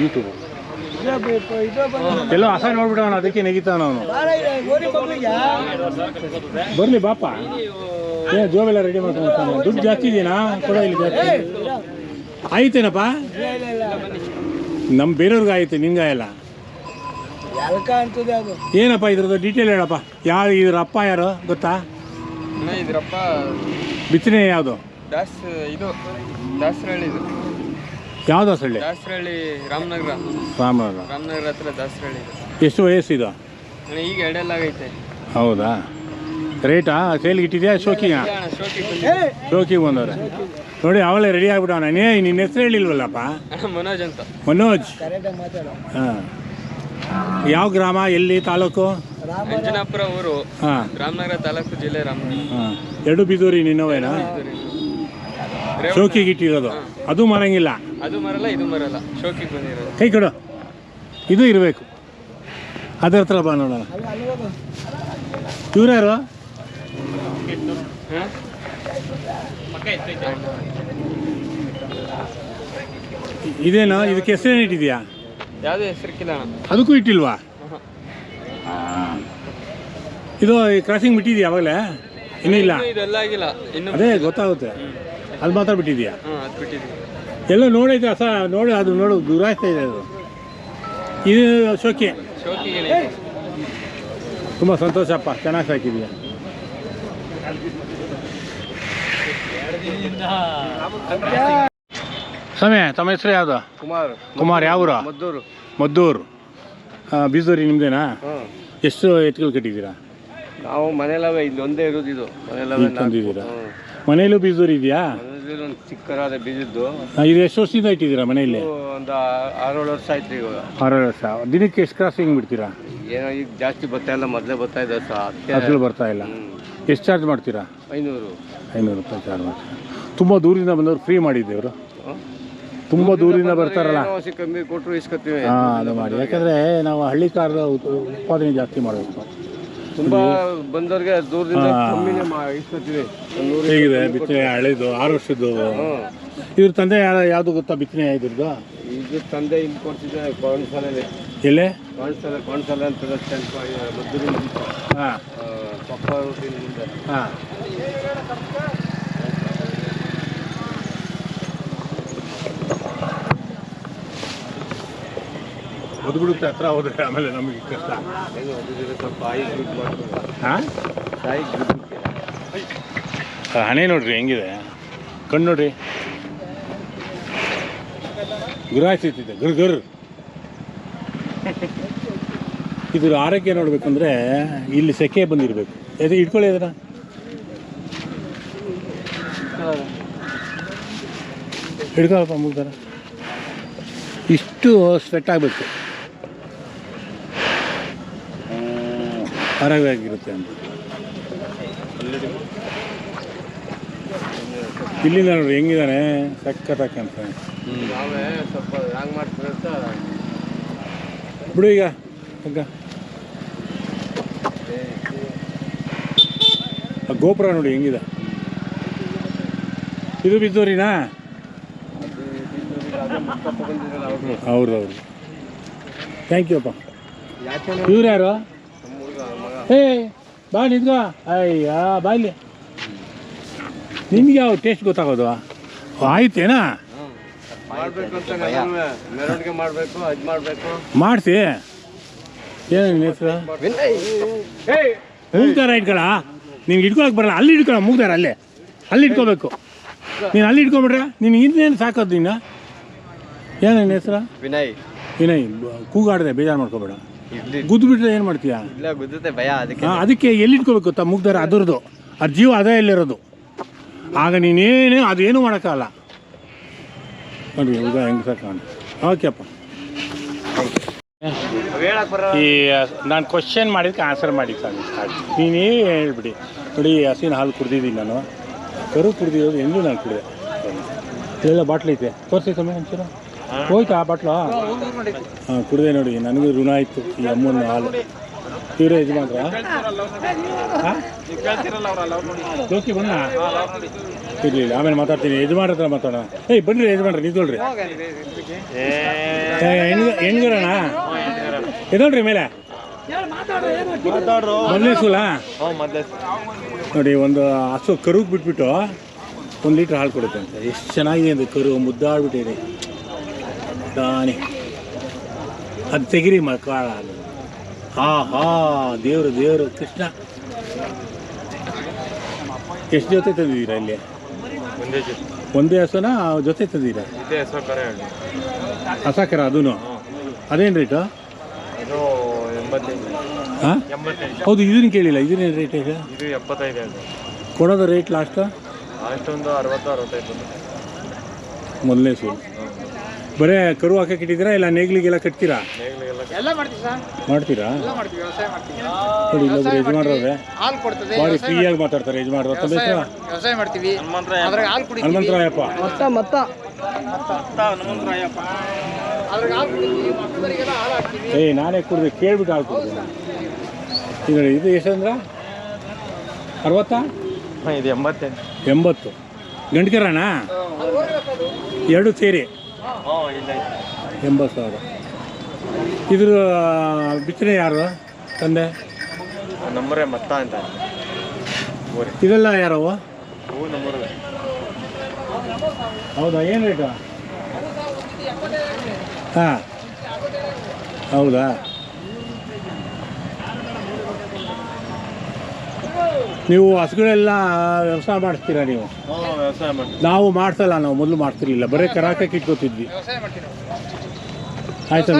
YouTube ಎಲ್ಲೋ ಹಸ ನೋಡ್ಬಿಡೋಣ, ಅದಕ್ಕೆ ನೆಗಿತಾನ ಅವನು. ಬರಲಿ ಬಾಪ, ಏನು ಜೋಬೆಲ್ಲ ರೆಡಿ ಮಾಡ್ಕೊಂಡು ದುಡ್ಡು ಜಾಸ್ತಿ ಇದೆಯಾ ಕೊಡ, ಇಲ್ಲಿ ಜಾಸ್ತಿ ಆಯ್ತೇನಪ್ಪ. ನಮ್ಮ ಬೇರೆಯವ್ರಿಗೆ ಆಯ್ತು, ನಿಂಗಾಯಲ್ಲ. ಏನಪ್ಪ ಇದ್ರದ್ದು ಡೀಟೇಲ್ ಹೇಳಪ್ಪ. ಇದ್ರ ಅಪ್ಪ ಯಾರು ಗೊತ್ತಾ? ಇದ್ರಪ್ಪ ಬಿತ್ತನೆ ಯಾವುದು? ಇದು ದಾಸರಳ್ಳಿ. ಯಾವ್ದು ದಾಸರಳ್ಳಿ? ದಾಸರಳ್ಳಿ ರಾಮನಗರ ಹತ್ರ ದಾಸರಳ್ಳಿ. ಎಷ್ಟು ವಯಸ್ಸು ಇದು? ಈಗ ಎರಡೆಲ್ಲಾಗೈತೆ. ಹೌದಾ? ರೇಟಾ ಸೇಲ್ಗೆ ಇಟ್ಟಿದ್ಯಾ? ಶೋಕಿಗೆ ಬಂದವ್ರೆ ನೋಡಿ. ಅವಳೇ ರೆಡಿ ಆಗ್ಬಿಟ್ಟವನ. ನಿನ್ನ ಹೆಸರು ಹೇಳಿಲ್ವಲ್ಲಪ್ಪ? ಮನೋಜ್ ಅಂತ. ಮನೋಜ್. ಹಾಂ. ಯಾವ ಗ್ರಾಮ, ಎಲ್ಲಿ, ತಾಲೂಕು? ಅಂಜನಾಪುರ ಊರು. ಹಾಂ. ರಾಮನಗರ ತಾಲೂಕು, ಜಿಲ್ಲೆ ರಾಮನಗರ. ಹಾಂ. ಎರಡು ಬಿದ್ದೂರಿ ನಿನ್ನವೇನಾ? ಶೋಕಿಗೆ ಇಟ್ಟಿರೋದು. ಅದು ಮರಂಗಿಲ್ಲ. ಅದು ಮರಲ್ಲ, ಇದು ಮರಲ್ಲ, ಶೋಕಿಗೆ ಬಂದಿರೋದು. ಕೈ ಕೊಡು. ಇದು ಇರಬೇಕು. ಅದರ ಹತ್ರ ಬಾ ನೋಡೋಣ. ಇವ್ರ್ಯಾರು? ಇದೇನೋ, ಇದಕ್ಕೆ ಹೆಸರೇನು ಇಟ್ಟಿದ್ಯಾ? ಯಾವುದೇ ಹೆಸರಿಕ್ಕಿಲ್ಲ. ಅದಕ್ಕೂ ಇಟ್ಟಿಲ್ವಾ? ಇದು ಕ್ರಾಸಿಂಗ್ ಬಿಟ್ಟಿದ್ಯಾ ಅವಾಗಲೇ? ಇನ್ನೂ ಇಲ್ಲ. ಇದೆಲ್ಲ ಆಗಿಲ್ಲ ಇನ್ನು. ಅದೇ ಗೊತ್ತಾಗುತ್ತೆ. ಅದು ಮಾತ್ರ ಬಿಟ್ಟಿದ್ಯಾ? ಅದು ಬಿಟ್ಟಿದ್ವಿ. ಎಲ್ಲ ನೋಡೈತೆ ಹಸ ನೋಡಿ, ಅದು ನೋಡು ಗುರಾಯಿಸ್ತಾ ಇದೆ. ಅದು ಇದು ಶೋಕಿಗೆ. ತುಂಬ ಸಂತೋಷಪ್ಪ, ಚೆನ್ನಾಗಿ ಸಾಕಿದೀಯ. ಸಮಯ ತಮ್ಮ ಹೆಸರು ಯಾವುದು? ಕುಮಾರ್. ಯಾವ ಊರು? ಮದ್ದೂರು. ಬೀಜೂರಿ ನಿಮ್ದೇನಾ? ಎಷ್ಟು ಎತ್ತುಗಳು ಕಟ್ಟಿದ್ದೀರಾ? ನಾವು ಮನೆಯಲ್ಲವೇ ಇಲ್ಲಿ ಒಂದೇ ಇರೋದು. ಇದು ತಂದಿದ್ದೀರಾ? ಮನೆಯಲ್ಲೂ ಬೀಜೂರಿ ಇದೆಯಾ? ಚಿಕ್ಕರಾದ ಬೀಜದ್ದು. ಇದು ಎಷ್ಟು ವರ್ಷದಿಂದ ಇಟ್ಟಿದ್ದೀರಾ ಮನೆಯಲ್ಲಿ? ಒಂದು 6-7 ವರ್ಷ ಆಯ್ತು. ಇವಾಗ 6 ವರ್ಷ. ದಿನಕ್ಕೆ ಎಷ್ಟು ಕ್ರಾಸಿಂಗ್ ಬಿಡ್ತೀರಾ? ಏನೋ ಈಗ ಜಾಸ್ತಿ ಬರ್ತಾ ಇಲ್ಲ, ಮೊದಲೇ ಬರ್ತಾ ಇದೆ. ಅಸಲು ಬರ್ತಾ ಇಲ್ಲ. ಎಷ್ಟು ಚಾರ್ಜ್ ಮಾಡ್ತೀರಾ? 500 ರೂಪಾಯಿ ಚಾರ್ಜ್ ಮಾಡ್ತೀರಾ. ತುಂಬ ದೂರದಿಂದ ಬಂದವರು ಫ್ರೀ ಮಾಡಿದ್ದೇವರು. ತುಂಬ ದೂರದಿಂದ ಬರ್ತಾರಲ್ಲ, ಕಮ್ಮಿ ಕೊಟ್ಟರು ಇಸ್ಕೊತೀವಿ. ಹಾಂ, ಅದು ಮಾಡಿ. ಯಾಕಂದರೆ ನಾವು ಹಳ್ಳಿ ಕಾರದ ಉತ್ಪಾದನೆ ಜಾಸ್ತಿ ಮಾಡಬೇಕು. ತುಂಬ ಬಂದವ್ರಿಗೆ ದೂರದಿಂದ ಇಸ್ಕೊತೀವಿ. ಹೇಗಿದೆ ಬಿತ್ತನೆ? ಹಳೆದು 6 ವರ್ಷದ್ದು. ಇವ್ರ ತಂದೆ ಯಾವುದು ಗೊತ್ತಾ ಬಿತ್ತನೆ ಇದ್ರದ್ದು? ಇದು ತಂದೆ ಇಲ್ಲಿ ಕೊಡ್ತಿದ್ದೆ ಕಾಣಿಸಲಲ್ಲಿ. ಎಲ್ಲೇ? ಕಾಣಿಸಲ ಅಂತ ಮದ್ದೂರಿನ. ಹಾಂ. ಪಪ್ಪ ಮುಂದೆ. ಹಾಂ. ಒದ್ಬಿಡುತ್ತೆ ಹತ್ರ ಹೋದ್ರೆ, ಆಮೇಲೆ ನಮಗೆ ಕಷ್ಟ. ಹಾಂ, ಹಣೆ ನೋಡ್ರಿ ಹೆಂಗಿದೆ, ಕಣ್ಣು ನೋಡ್ರಿ, ಗುರಾಯಿಸ್ತಿದೆ ಗರ್. ಇದ್ರ ಆರೋಗ್ಯ ನೋಡ್ಬೇಕಂದ್ರೆ ಇಲ್ಲಿ ಸೆಕೆ ಬಂದಿರಬೇಕು. ಅದು ಇಟ್ಕೊಳ್ಳಿ, ಅದನ್ನ ಹಿಡ್ಕೊಳಪ್ಪ. ಮುಗ್ದಾರ ಇಷ್ಟು ಸ್ವೆಟ್ ಆಗಬೇಕು, ಆರೋಗ್ಯವಾಗಿರುತ್ತೆ ಅಂತ. ಇಲ್ಲಿಂದ ನೋಡ್ರಿ ಹೆಂಗಿದ್ದಾನೆ, ಸಕ್ಕತ್ತಾಕ ಅಂತ. ಸ್ವಲ್ಪ ಹ್ಯಾಂಗ್ ಮಾಡ್ತಾರೆ ಅಂತ ಬಿಡು. ಈಗ ಗೋಪುರ ನೋಡಿ ಹೆಂಗಿದೆ. ಇದು ಬಿದ್ದೂರಿನಾ? ಹೌದೌದು. ಥ್ಯಾಂಕ್ ಯು ಅಪ್ಪ. ಇವ್ರು ಯಾರು? ಬಾ ನಿಂತ್ಕೋ. ಅಯ್ಯ ಬಾಯ್ಲಿ, ನಿಮ್ಗೆ ಯಾವ ಟೇಸ್ಟ್ ಗೊತ್ತಾಗೋದು? ಆಯ್ತೇನಾ? ಮಾಡಿಸಿ. ಏನು ನಿನ್ನ ಹೆಸರು? ಮೂಗ್ದಾರ ಇಟ್ಕೊಳ. ನಿನ್ಗೆ ಇಟ್ಕೊಳಕ್ಕೆ ಬರಲ್ಲ. ಅಲ್ಲಿ ಇಟ್ಕೊಳ, ಮೂಗ್ದಾರ ಅಲ್ಲಿ ಇಟ್ಕೋಬೇಕು. ನೀನು ಅಲ್ಲಿ ಇಟ್ಕೊಂಬಿಟ್ರೆ ನೀನು ಇನ್ನೇನು ಸಾಕೋದು. ನೀನು ಏನು ನಿನ್ನ ಹೆಸರು? ವಿನಯ್. ಕೂಗಾಡಿದೆ, ಬೇಜಾರು ಮಾಡ್ಕೋಬೇಡ. ಗುದ್ದು ಬಿಟ್ರೆ ಏನು ಮಾಡ್ತೀಯಾ? ಅದಕ್ಕೆ ಎಲ್ಲಿ ಇಟ್ಕೋಬೇಕು ಗೊತ್ತಾ? ಮುಗ್ದಾರ ಅದರದ್ದು, ಅದು ಜೀವ ಅದೇ ಎಲ್ಲಿರೋದು. ಆಗ ನೀನೇನು ಅದೇನು ಮಾಡೋಕ್ಕಾಗಲ್ಲ ನೋಡಿ. ಈಗ ಹೆಂಗೆ ಸಾಕೋಣ. ಓಕೆ ಅಪ್ಪ. ಈ ನಾನು ಕ್ವಶನ್ ಮಾಡಿದ್ದಕ್ಕೆ ಆನ್ಸರ್ ಮಾಡಿ ಸಾಕು. ನೀನೇ ಹೇಳ್ಬಿಡಿ. ನೋಡಿ, ಹಸಿನ ಹಾಲು ಕುಡ್ದಿದ್ದೀನಿ ನಾನು, ಕರು ಕುಡ್ದಿರೋದು ಎಂದೂ ನಾನು ಕುಡಿದೆ. ಎಲ್ಲ ಬಾಟ್ಲ್ ಐತೆ, ತೋರಿಸಿ ಕಮ್ಮಿ ಒಂಚೂರು. ಹೋಯ್ತಾ ಬಾಟ್ಲು? ಹಾಂ, ಕುಡಿದೆ ನೋಡಿ. ನನಗೂ ಋಣ ಆಯಿತು ಈ ಅಮ್ಮನ ಹಾಲು. ಇವರೇ ಯಜಮಾನ್ರ? ಹಾಂ, ಜೋಕಿ ಬನ್ನ ಇರಲಿಲ್ಲ, ಆಮೇಲೆ ಮಾತಾಡ್ತೀನಿ. ಯಜಮಾನ್ರ ಹತ್ರ ಮಾತಾಡೋಣ. ಏಯ್ ಬನ್ನಿರಿ ಯಜಮಾನ್ರಿ, ನಿಂತ್ಕೊಳ್ರಿ. ಹೆಣ್ಗರಣ ಎದೋಳ್ರಿ ಮೇಲೆ ಮೊದಲನೇ ಸೂಲ ನೋಡಿ. ಒಂದು ಹಸು ಕರುಗೆ ಬಿಟ್ಬಿಟ್ಟು 1 ಲೀಟ್ರ್ ಹಾಲು ಕೊಡುತ್ತೆ ಅಂತ. ಎಷ್ಟು ಚೆನ್ನಾಗಿದೆ ಅಂತ ಕರು, ಮುದ್ದಾಡ್ಬಿಟ್ಟಿದೆ ತಾನೇ. ಅದು ತೆಗಿರಿ ಮಕ್ಕಳ. ದೇವರು ಕೃಷ್ಣ. ಎಷ್ಟು ಜೊತೆ ತಂದಿದ್ದೀರಾ ಇಲ್ಲಿ? ಒಂದೇ ಹಸುನ ಜೊತೆ ತಂದಿದ್ದೀರಾ? ಹಸ ಕರ ಅದೂ ಅದೇನು ರೇಟು? ಹಾಂ ಹೌದು, ಇದನ್ನು ಕೇಳಿಲ್ಲ. ಇದನ್ನೇನು ರೇಟ್ ಇದೆ? ಇದು 75. ಕೊಡೋದು ರೇಟ್ ಲಾಸ್ಟ್ ಒಂದು 60-65. ಮೊದಲನೇ ಸೂಲು. ಬರೇ ಕರು ಹಾಕಕ್ಕೆ ಇಟ್ಟಿದ್ದೀರಾ ಇಲ್ಲ ನೇಗ್ಲಿಗೆಲ್ಲ ಕಟ್ತೀರಾ? ಮಾಡ್ತೀರಾ? ನೋಡಿ ಇಲ್ಲೊಬ್ರು ಯಜಮಾನ್ರವ್ರೆ ಭಾರಿ ಫ್ರೀಯಾಗಿ ಮಾತಾಡ್ತಾರೆ ಯಜಮಾನ್ರು. ಹನುಮಂತರಾಯಪ್ಪ. ಏಯ್ ನಾನೇ ಕುಡಿದೆ, ಕೇಳ್ಬಿಟ್ಟು ಹಾಲು ಕುಡಿದೆ. ಇದು ನೋಡಿ, ಇದು ಎಷ್ಟಂದ್ರೆ 60? ಇದು 80. 80 ಗಂಟೆಕರಣ ಎರಡು ಸೇರಿ 80,000. ಇದ್ರ ಬಿತ್ತನೆ ಯಾರು ತಂದೆ? ನಮ್ಮರೇ ಮತ್ತ ಅಂತ. ಇದೆಲ್ಲ ಯಾರವ? ಹೂ ನಮ್ಮೂರೇ. ಹೌದಾ? ಏನು ರೇಟು? ಹಾಂ ಹೌದಾ? ನೀವು ಹಸುಗಳೆಲ್ಲ ವ್ಯವಸಾಯ ಮಾಡಿಸ್ತೀರಾ ನೀವು? ವ್ಯವಸಾಯ ಮಾಡ್ತೀವಿ ನಾವು ಮಾಡ್ಸಲ್ಲ. ನಾವು ಮೊದಲು ಮಾಡ್ತಿರ್ಲಿಲ್ಲ, ಬರೀ ಕರಾಕಕ್ಕೆ ಇಟ್ಕೋತಿದ್ವಿ. ಆಯ್ತು.